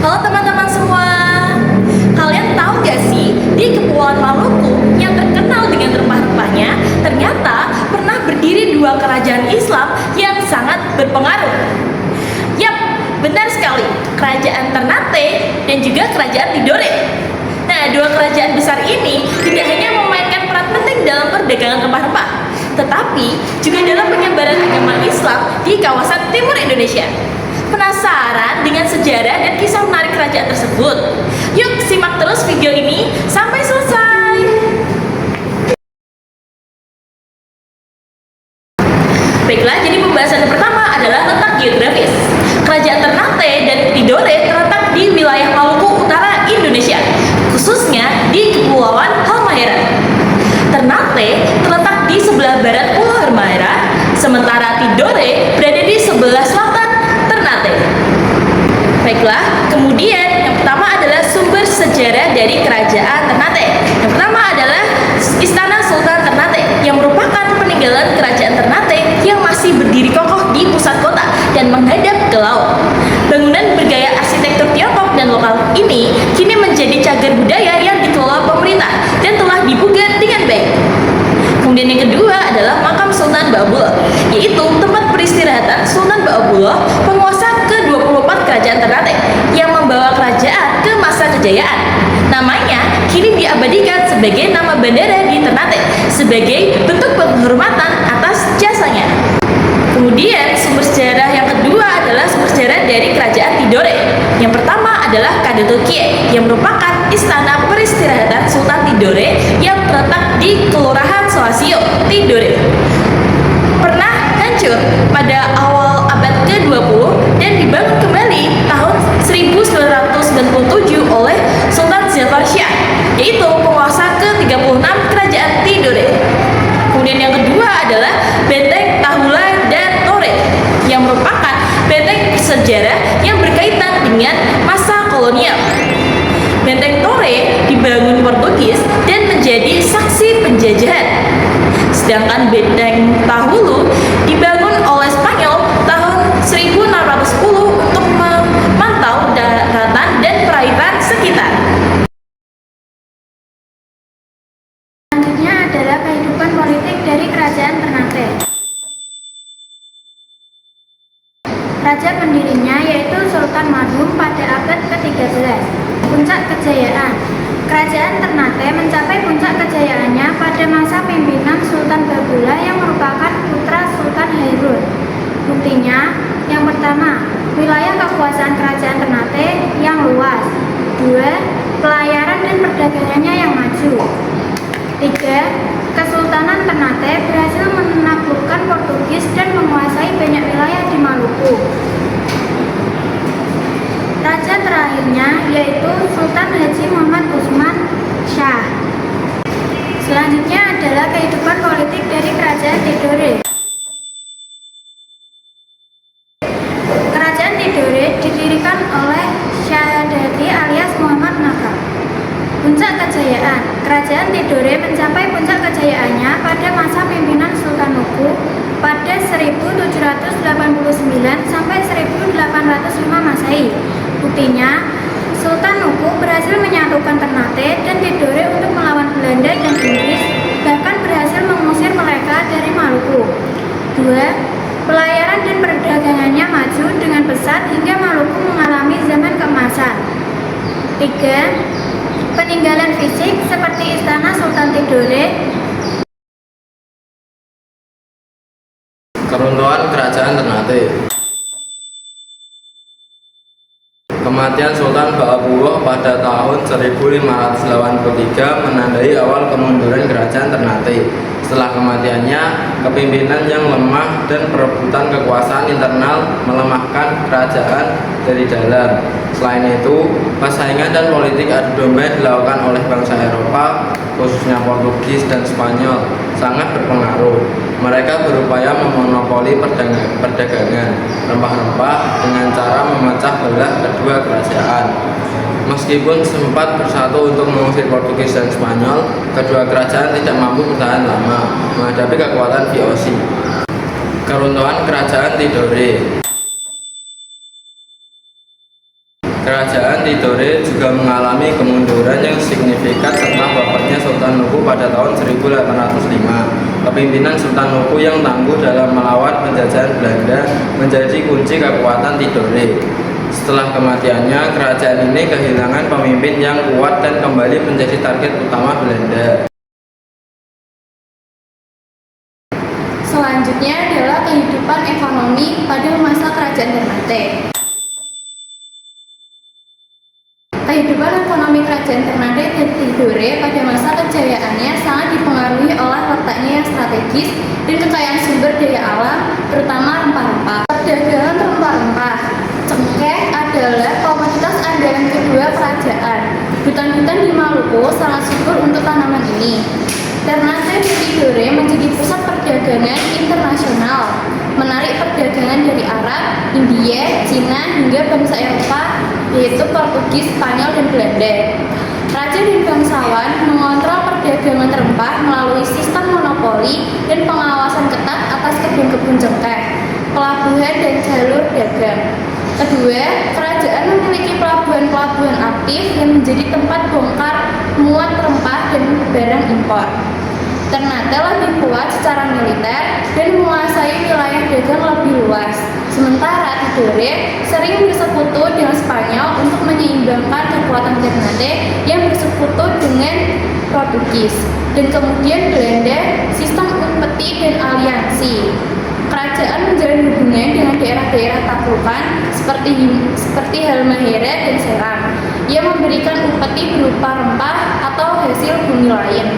Halo teman-teman semua, kalian tahu gak sih di Kepulauan Maluku yang terkenal dengan rempah-rempahnya ternyata pernah berdiri dua kerajaan Islam yang sangat berpengaruh. Yap, benar sekali, kerajaan Ternate dan juga kerajaan Tidore. Nah, dua kerajaan besar ini tidak hanya memainkan peran penting dalam perdagangan rempah-rempah, tetapi juga dalam penyebaran agama Islam di kawasan timur Indonesia. Penasaran dengan sejarah dan kisah menarik kerajaan tersebut? Yuk simak terus video ini sampai selesai. Baiklah, jadi pembahasan yang pertama adalah letak geografis. Kerajaan Ternate dan Tidore terletak di wilayah Maluku Utara, Indonesia, khususnya di Kepulauan Halmahera. Ternate terletak di sebelah barat Pulau Halmahera, sementara Tidore berada di sebelah selatan Ternate. Baiklah, kemudian yang pertama adalah sumber sejarah dari kerajaan Ternate. Yang pertama adalah Istana Sultan Ternate yang merupakan peninggalan kerajaan Ternate yang masih berdiri kokoh di pusat kota dan menghadap ke laut. Bangunan bergaya arsitektur Tiongkok dan lokal ini kini menjadi cagar budaya yang dikelola pemerintah dan telah dipugar dengan baik. Kemudian yang kedua adalah makam Sultan Baabullah, yaitu tempat peristirahatan Sultan Baabullah, penguasa ke-24 kerajaan Ternate yang membawa kerajaan ke masa kejayaan. Namanya kini diabadikan sebagai nama bandara di Ternate sebagai bentuk penghormatan atas jasanya. Kemudian sumber sejarah yang kedua adalah sumber sejarah dari kerajaan Tidore. Yang pertama adalah Kadatokie yang merupakan istana peristirahatan Sultan Tidore yang terletak di Kelurahan Soasio, Tidore. Pernah hancur pada awal abad ke-20 dan dibangun kembali tahun 1997 oleh Sultan Zafar Shah, yaitu penguasa ke-36 kerajaan Tidore. Kemudian yang kedua adalah Benteng Tahula dan Tore yang merupakan benteng sejarah yang berkaitan dengan masa kolonial. Benteng Tore dibangun Portugis dan menjadi saksi penjajahan. Sedangkan Benteng Tahulu dibangun oleh Spanyol tahun 1610 untuk memantau daratan dan perairan sekitar. Selanjutnya adalah kehidupan politik dari kerajaan Ternate. Raja pendirinya yaitu Sultan Madum pada abad ke-13. Puncak kejayaan. Kerajaan Ternate mencapai puncak kejayaannya pada masa pimpinan Sultan Baabullah yang merupakan putra Sultan Hairun. Buktinya, yang pertama, wilayah kekuasaan kerajaan Ternate yang luas. 2. Pelayaran dan perdagangannya yang maju. 3. Kesultanan Ternate berhasil menaklukkan Portugis dan menguasai banyak wilayah di Maluku. Raja terakhirnya yaitu Sultan Haji Muhammad Usman Shah. Selanjutnya adalah kehidupan politik dari kerajaan Tidore. Kerajaan Tidore didirikan oleh Syahadati alias Muhammad Naga. Puncak kejayaan. Kerajaan Tidore mencapai puncak kejayaannya pada masa pimpinan Sultan Nuku pada 1789 sampai 1805 Masehi. Buktinya, Sultan Nuku berhasil menyatukan Ternate dan Tidore untuk melawan Belanda dan Inggris, bahkan berhasil mengusir mereka dari Maluku. 2. Pelayaran dan perdagangannya maju dengan pesat hingga Maluku mengalami zaman keemasan. 3. Peninggalan fisik seperti Istana Sultan Tidore. Keruntuhan Kerajaan Ternate. Kematian Sultan Baabullah pada tahun 1583 menandai awal kemunduran Kerajaan Ternate. Setelah kematiannya, kepemimpinan yang lemah dan perebutan kekuasaan internal melemahkan kerajaan dari dalam. Selain itu, persaingan dan politik adu domba dilakukan oleh bangsa Eropa, khususnya Portugis dan Spanyol, sangat berpengaruh. Mereka berupaya memonopoli perdagangan rempah-rempah dengan cara memecah belah kedua kerajaan. Meskipun sempat bersatu untuk mengusir Portugis dan Spanyol, kedua kerajaan tidak mampu bertahan lama menghadapi kekuatan VOC. Keruntuhan Kerajaan Tidore. Kerajaan Tidore juga mengalami kemunduran yang signifikan setelah wafatnya Sultan Nuku pada tahun 1805. Kepemimpinan Sultan Nuku yang tangguh dalam melawan penjajahan Belanda menjadi kunci kekuatan Tidore. Setelah kematiannya, kerajaan ini kehilangan pemimpin yang kuat dan kembali menjadi target utama Belanda. Selanjutnya adalah kehidupan ekonomi pada masa kerajaan Ternate. Kehidupan ekonomi kerajaan Ternate dan Tidore pada masa kejayaannya sangat dipengaruhi oleh letaknya yang strategis dan kekayaan sumber daya alam, terutama rempah-rempah. Perdagangan rempah-rempah cengkeh adalah komoditas andalan kedua kerajaan. Hutan-hutan di Maluku sangat subur untuk tanaman ini. Ternate dan Tidore menjadi pusat perdagangan internasional, menarik perdagangan dari Arab, India, Cina, hingga bangsa Eropa, yaitu Portugis, Spanyol, dan Belanda. Raja dan bangsawan mengontrol perdagangan rempah melalui sistem monopoli dan pengawasan ketat atas kebun-kebun cengkeh, pelabuhan, dan jalur dagang. Kedua, kerajaan memiliki pelabuhan-pelabuhan aktif yang menjadi tempat bongkar muat rempah dan barang impor. Ternate lebih kuat secara militer dan menguasai wilayah dagang lebih luas. Sementara Tidore sering bersekutu dengan Spanyol untuk menyeimbangkan kekuatan Ternate yang bersekutu dengan Portugis, dan kemudian Belanda, sistem upeti dan aliansi. Kerajaan menjalin hubungan dengan daerah-daerah taklukan seperti Halmahera dan Seram yang memberikan upeti berupa rempah atau hasil bumi lain.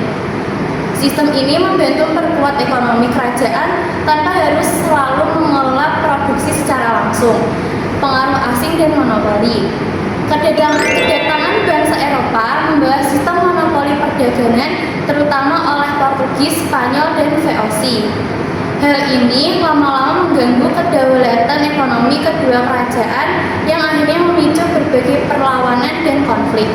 Sistem ini membantu memperkuat ekonomi kerajaan tanpa harus selalu mengelola produksi secara langsung. Pengaruh asing dan monopoli. Kedatangan bangsa Eropa membawa sistem monopoli perdagangan terutama oleh Portugis, Spanyol, dan VOC. Hal ini lama-lama mengganggu kedaulatan ekonomi kedua kerajaan yang akhirnya memicu berbagai perlawanan dan konflik.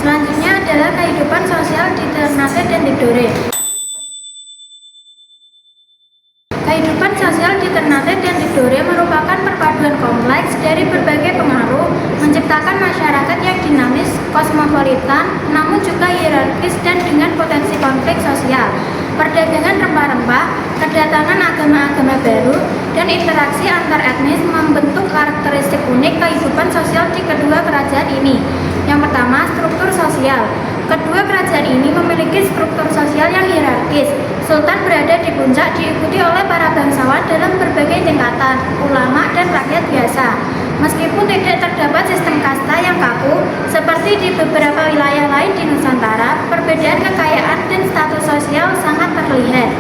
Selanjutnya adalah kehidupan sosial di Ternate dan Tidore. Kehidupan sosial di Ternate dan Tidore merupakan perpaduan kompleks dari berbagai pengaruh, menciptakan masyarakat yang dinamis, kosmopolitan, namun juga hierarkis dan dengan potensi konflik sosial. Perdagangan rempah-rempah, kedatangan agama-agama baru, dan interaksi antar etnis membentuk karakteristik unik kehidupan sosial di kedua kerajaan ini. Yang pertama, struktur sosial. Kedua kerajaan ini memiliki struktur sosial yang hierarkis. Sultan berada di puncak, diikuti oleh para bangsawan dalam berbagai tingkatan, ulama, dan rakyat biasa. Meskipun tidak terdapat sistem kasta yang kaku, seperti di beberapa wilayah lain di Nusantara, perbedaan kekayaan dan status sosial sangat terlihat.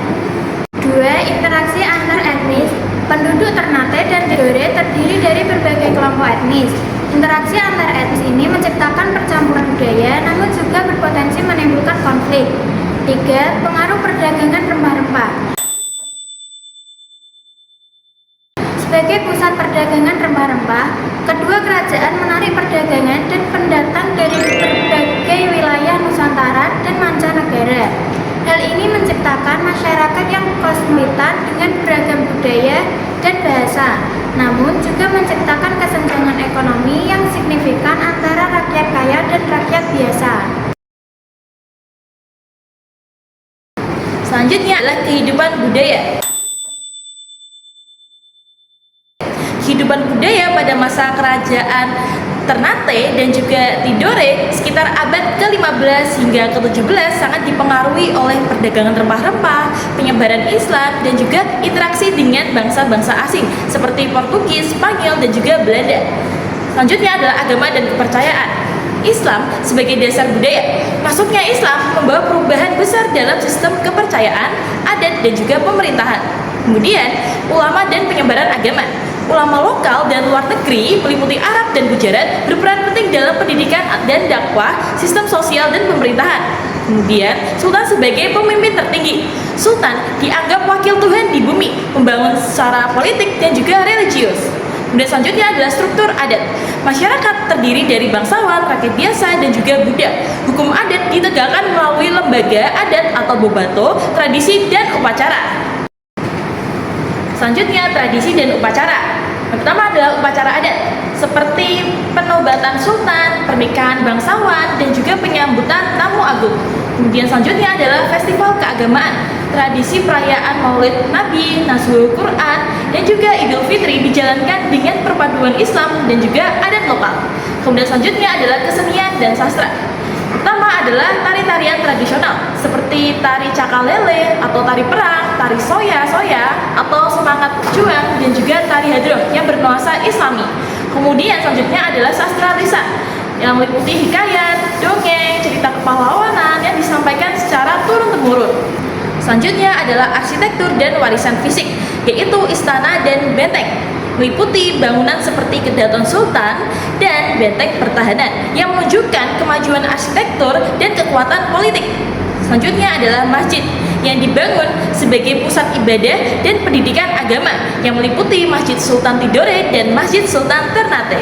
2. Interaksi antar etnis. Penduduk Ternate dan Tidore terdiri dari berbagai kelompok etnis. Interaksi antar etnis ini menciptakan percampuran budaya, namun juga berpotensi menimbulkan konflik. 3. Pengaruh perdagangan rempah-rempah. Sebagai pusat perdagangan rempah-rempah, kedua kerajaan menarik perdagangan dan pendatang dari berbagai wilayah Nusantara dan mancanegara. Hal ini menciptakan masyarakat yang kosmopolitan dengan beragam budaya dan bahasa, namun juga menciptakan kesenjangan ekonomi yang signifikan antara rakyat kaya dan rakyat biasa. Selanjutnya adalah kehidupan budaya. Kehidupan budaya pada masa kerajaan Ternate dan juga Tidore sekitar abad ke-15 hingga ke-17 sangat dipengaruhi oleh perdagangan rempah-rempah, penyebaran Islam, dan juga interaksi dengan bangsa-bangsa asing seperti Portugis, Spanyol, dan juga Belanda. Selanjutnya adalah agama dan kepercayaan. Islam sebagai dasar budaya. Masuknya Islam membawa perubahan besar dalam sistem kepercayaan, adat, dan juga pemerintahan. Kemudian, ulama dan penyebaran agama. Ulama lokal dan luar negeri meliputi Arab dan Gujarat berperan penting dalam pendidikan dan dakwah, sistem sosial dan pemerintahan. Kemudian, Sultan sebagai pemimpin tertinggi. Sultan dianggap wakil Tuhan di bumi, membangun secara politik dan juga religius. Kemudian selanjutnya adalah struktur adat. Masyarakat terdiri dari bangsawan, rakyat biasa, dan juga budak. Hukum adat ditegakkan melalui lembaga adat atau bobato, tradisi, dan upacara. Selanjutnya, tradisi dan upacara. Yang pertama adalah upacara adat, seperti penobatan sultan, pernikahan bangsawan, dan juga penyambutan tamu agung. Kemudian selanjutnya adalah festival keagamaan, tradisi perayaan Maulid Nabi, Nazrul Quran, dan juga Idul Fitri dijalankan dengan perpaduan Islam dan juga adat lokal. Kemudian selanjutnya adalah kesenian dan sastra. Pertama adalah tari-tarian tradisional seperti tari cakalele atau tari perang, tari soya-soya atau semangat juang, dan juga tari hadroh yang bernuansa Islami. Kemudian selanjutnya adalah sastra lisan yang meliputi hikayat, dongeng, cerita kepahlawanan yang disampaikan secara turun-temurun. Selanjutnya adalah arsitektur dan warisan fisik, yaitu istana dan benteng, meliputi bangunan seperti Kedaton Sultan dan benteng pertahanan yang menunjukkan kemajuan arsitektur dan kekuatan politik. Selanjutnya adalah masjid yang dibangun sebagai pusat ibadah dan pendidikan agama yang meliputi Masjid Sultan Tidore dan Masjid Sultan Ternate.